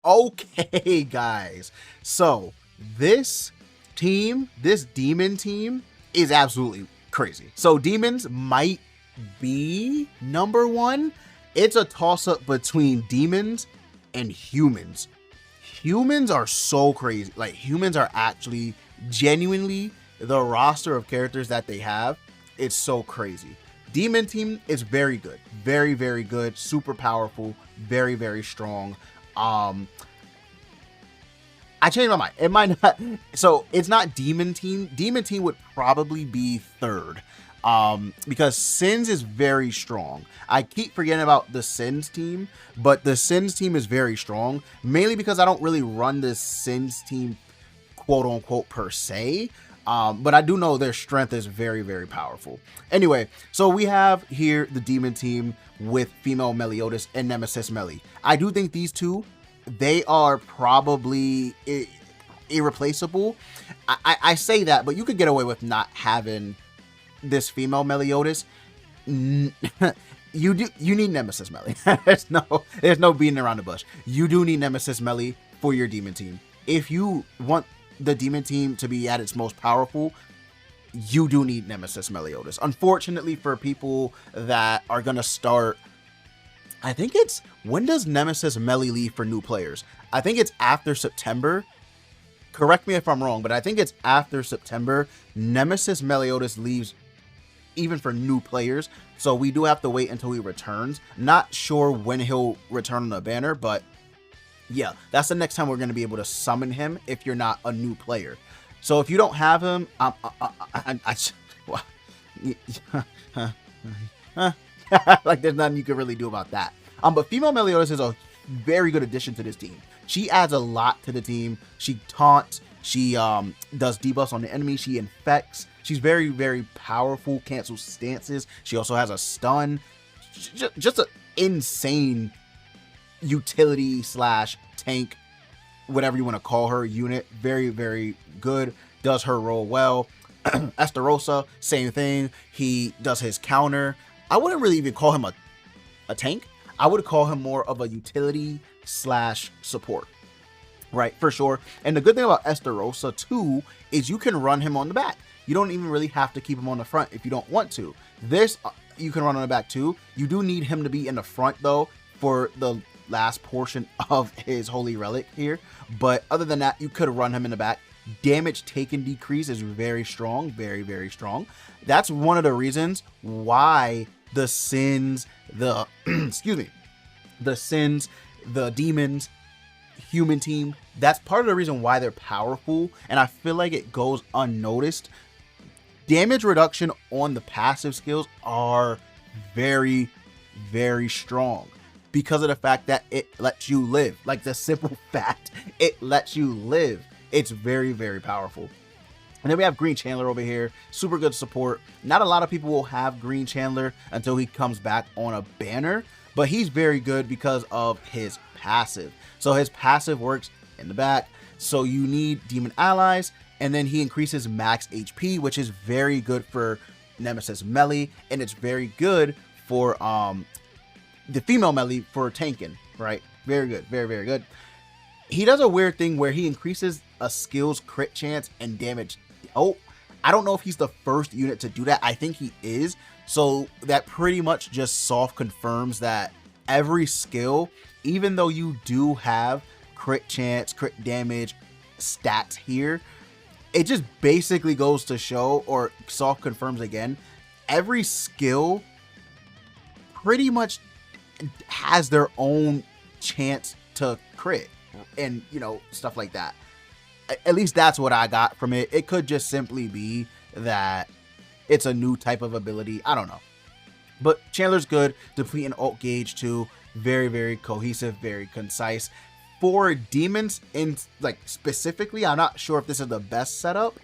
Okay, guys. So this team, this demon team, is absolutely crazy. So demons might be number one. It's a toss-up between demons and humans. Humans are so crazy. Like, humans are actually genuinely, the roster of characters that they have, it's so crazy. Demon team is very good. Very, very good. Super powerful. Very, very strong. I changed my mind. It might not. So it's not demon team. Demon team would probably be third. Because Sins is very strong. I keep forgetting about the Sins team, but the Sins team is very strong, mainly because I don't really run the Sins team, quote unquote, per se. But I do know their strength is very, very powerful. Anyway, so we have here the demon team with female Meliodas and Nemesis Melly. I do think these two, they are probably irreplaceable. I say that, but you could get away with not having this female Meliodas. You need Nemesis Melly. there's no beating around the bush. You do need Nemesis Melly for your demon team. If you want the demon team to be at its most powerful, you do need Nemesis Meliodas. Unfortunately, for people that are gonna start, I think it's, when does Nemesis Melly leave for new players? I think it's after September. Correct me if I'm wrong, but I think it's after September. Nemesis Meliodas leaves even for new players, so we do have to wait until he returns. Not sure when he'll return on the banner, but yeah, that's the next time we're going to be able to summon him if you're not a new player. So if you don't have him, like, there's nothing you can really do about that. But female Meliodas is a very good addition to this team. She adds a lot to the team. She taunts. She does debuffs on the enemy. She infects. She's very, very powerful. Cancels stances. She also has a stun. Just an insane utility slash tank, whatever you want to call her, unit. Very, very good. Does her role well. Esterosa, same thing. He does his counter. I wouldn't really even call him a tank. I would call him more of a utility slash support, right? For sure. And the good thing about Esterosa too is you can run him on the back. You don't even really have to keep him on the front if you don't want to. This you can run on the back too. You do need him to be in the front though for the last portion of his holy relic here, but other than that, you could run him in the back. Damage taken decrease is very strong, very, very strong. That's one of the reasons why the Sins, the excuse me, the Sins, the demons, human team, that's part of the reason why they're powerful, and I feel like it goes unnoticed. Damage reduction on the passive skills are very, very strong because of the fact that it lets you live. Like, the simple fact, it lets you live. It's very, very powerful. And then we have Green Chandler over here. Super good support. Not a lot of people will have Green Chandler until he comes back on a banner, but he's very good because of his passive. So his passive works in the back. So you need demon allies, and then he increases max HP, which is very good for Nemesis Melly, and it's very good for the female Melly for tanking, right? Very good, very, very good. He does a weird thing where he increases a skill's crit chance and damage. Oh, I don't know if he's the first unit to do that. I think he is. So that pretty much just soft confirms that every skill, even though you do have crit chance, crit damage stats here, it just basically goes to show, or soft confirms again, every skill pretty much has their own chance to crit and, you know, stuff like that. At least that's what I got from it. It could just simply be that it's a new type of ability. I don't know. But Chandler's good. Deplete an ult gauge too. Very, very cohesive, very concise. For demons, in like specifically, I'm not sure if this is the best setup.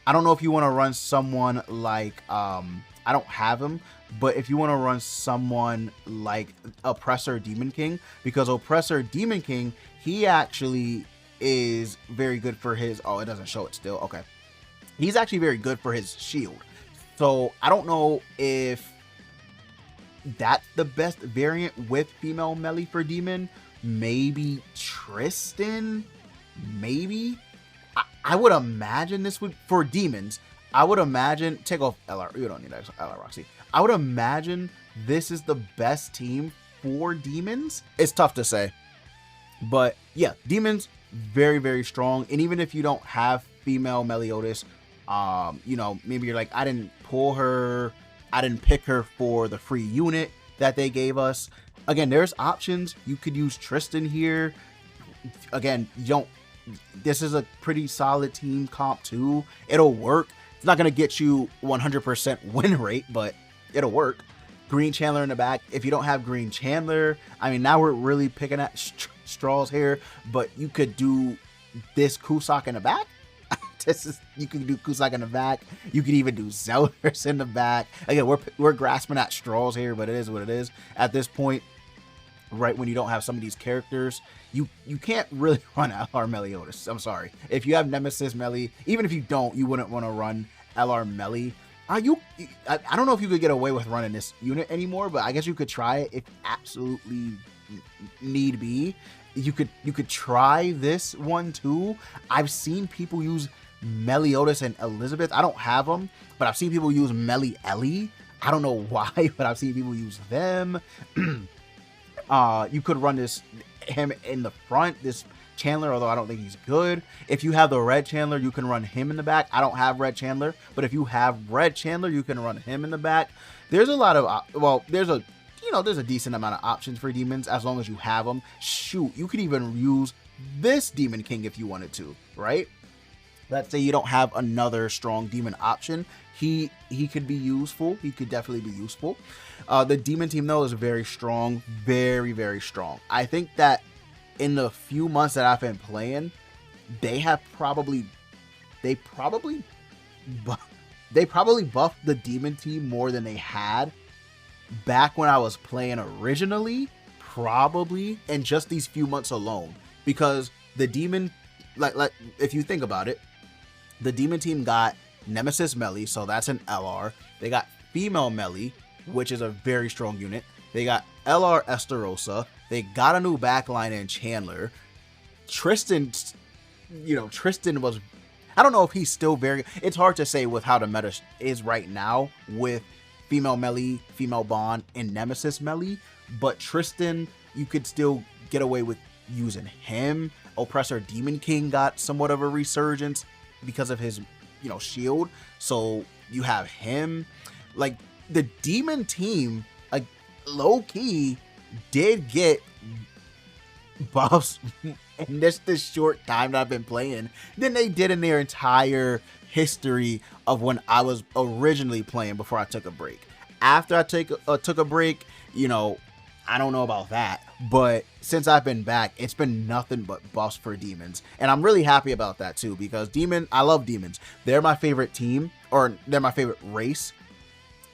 I don't know if you want to run someone like I don't have him, but if you want to run someone like Oppressor Demon King, because Oppressor Demon King, he actually is very good for his, oh, it doesn't show it still. Okay. He's actually very good for his shield. So I don't know if that's the best variant with female melee for demon, maybe Tristan, maybe. I would imagine this would, for demons, I would imagine, take off LR, you don't need LR Roxy. I would imagine this is the best team for demons. It's tough to say, but yeah, demons, very, very strong. And even if you don't have female Meliodas, you know, maybe you're like, I didn't pull her, I didn't pick her for the free unit that they gave us. Again, there's options. You could use Tristan here. Again, you don't, this is a pretty solid team comp too. It'll work. It's not going to get you 100% win rate, but it'll work. Green Chandler in the back. If you don't have Green Chandler, I mean, now we're really picking at straws here, but you could do this Cusack in the back. You can do Cusack in the back. You can even do Zeldris in the back. Again, we're grasping at straws here, but it is what it is at this point. Right when you don't have some of these characters, you can't really run LR Meliodas. I'm sorry. If you have Nemesis Melee, even if you don't, you wouldn't want to run LR Melee. I don't know if you could get away with running this unit anymore, but I guess you could try it if absolutely need be. You could try this one too. I've seen people use Meliodas and Elizabeth. I don't have them, but I've seen people use Melee Ellie. I don't know why, but I've seen people use them. You could run him in the front, this Chandler, although I don't think he's good. If you have the red Chandler, you can run him in the back. I don't have red Chandler, but if you have red Chandler, you can run him in the back. There's a lot of, well, there's a decent amount of options for demons as long as you have them. Shoot, you could even use this Demon King if you wanted to, right? Let's say you don't have another strong demon option. He could be useful. He could definitely be useful. The demon team though is very strong, very, very strong. I think that in the few months that I've been playing, they probably buffed the demon team more than they had back when I was playing originally, probably in just these few months alone. Because the demon, like if you think about it, the demon team got Nemesis Melee, so that's an LR. They got female Melee, which is a very strong unit. They got LR Estarossa. They got a new backline in Chandler. Tristan, Tristan was, I don't know if he's still very, it's hard to say with how the meta is right now with female Melee, female Bond, and Nemesis Melee, but Tristan, you could still get away with using him. Oppressor Demon King got somewhat of a resurgence because of his, shield. So you have him. Like, the demon team, like, low-key did get buffs in this short time that I've been playing than they did in their entire history of when I was originally playing before I took a break. After I took a break, I don't know about that, but since I've been back, it's been nothing but buffs for demons, and I'm really happy about that too, because I love demons. They're my favorite team, or they're my favorite race.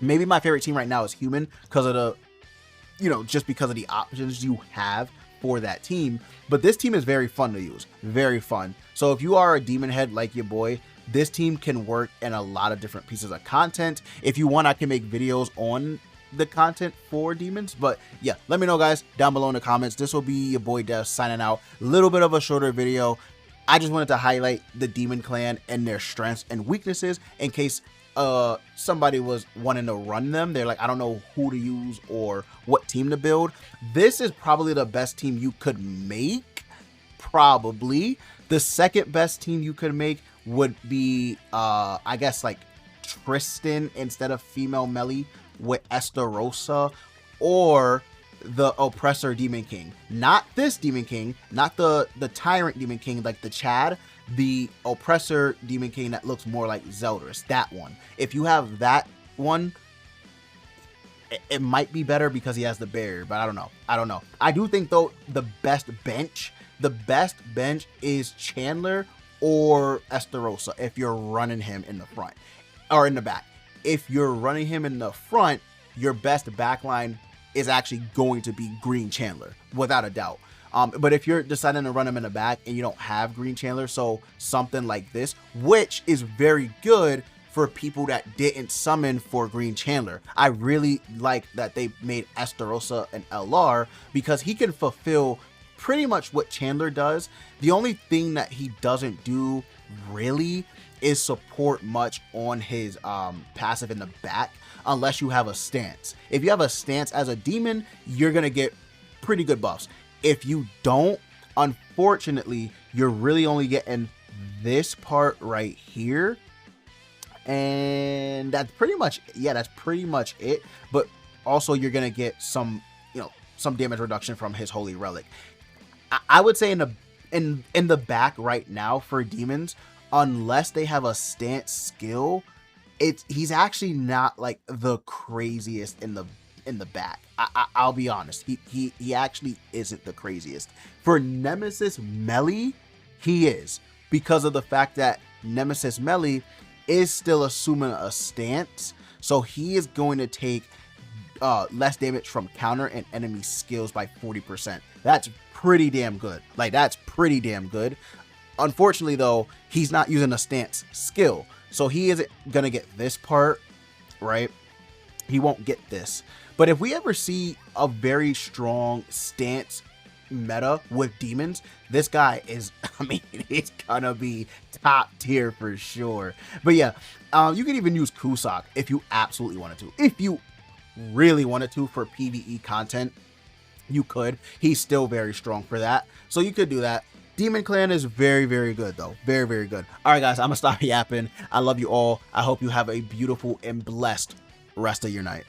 Maybe my favorite team right now is human because of the, just because of the options you have for that team. But this team is very fun to use, very fun. So if you are a demon head like your boy, this team can work in a lot of different pieces of content. If you want, I can make videos on the content for demons, but yeah, let me know guys down below in the comments. This will be your boy Dev signing out. A little bit of a shorter video. I just wanted to highlight the demon clan and their strengths and weaknesses in case somebody was wanting to run them. They're like, I don't know who to use or what team to build. This is probably the best team you could make. Probably the second best team you could make would be I guess like Tristan instead of female Melee with Estarossa, or the Oppressor Demon King. Not this Demon King, not the Tyrant Demon King like the Chad, the Oppressor Demon King that looks more like Zeldris, that one. If you have that one, it might be better because he has the barrier, but I don't know. I do think though the best bench is Chandler or Estarossa if you're running him in the front or in the back. If you're running him in the front, your best backline is actually going to be Green Chandler, without a doubt. But if you're deciding to run him in the back and you don't have Green Chandler, so something like this, which is very good for people that didn't summon for Green Chandler. I really like that they made Estarossa an LR because he can fulfill pretty much what Chandler does. The only thing that he doesn't do really is support much on his passive in the back, unless you have a stance. If you have a stance as a demon, you're gonna get pretty good buffs. If you don't, unfortunately, you're really only getting this part right here, and that's pretty much, yeah, that's pretty much it. But also you're gonna get some, you know, some damage reduction from his holy relic. I would say in the back right now for demons, unless they have a stance skill, he's actually not like the craziest in the back. I'll be honest, he actually isn't the craziest. For Nemesis melee, he is, because of the fact that Nemesis melee is still assuming a stance, so he is going to take less damage from counter and enemy skills by 40%. That's pretty damn good. Like, that's pretty damn good. Unfortunately though, he's not using a stance skill, so he isn't gonna get this part, right? He won't get this. But if we ever see a very strong stance meta with demons, this guy is, I mean, he's gonna be top tier for sure. But yeah, you can even use Cusack if you absolutely wanted to. If you really wanted to for PvE content, you could. He's still very strong for that, so you could do that. Demon Clan is very, very good though. Very, very good. All right, guys, I'm gonna stop yapping. I love you all. I hope you have a beautiful and blessed rest of your night.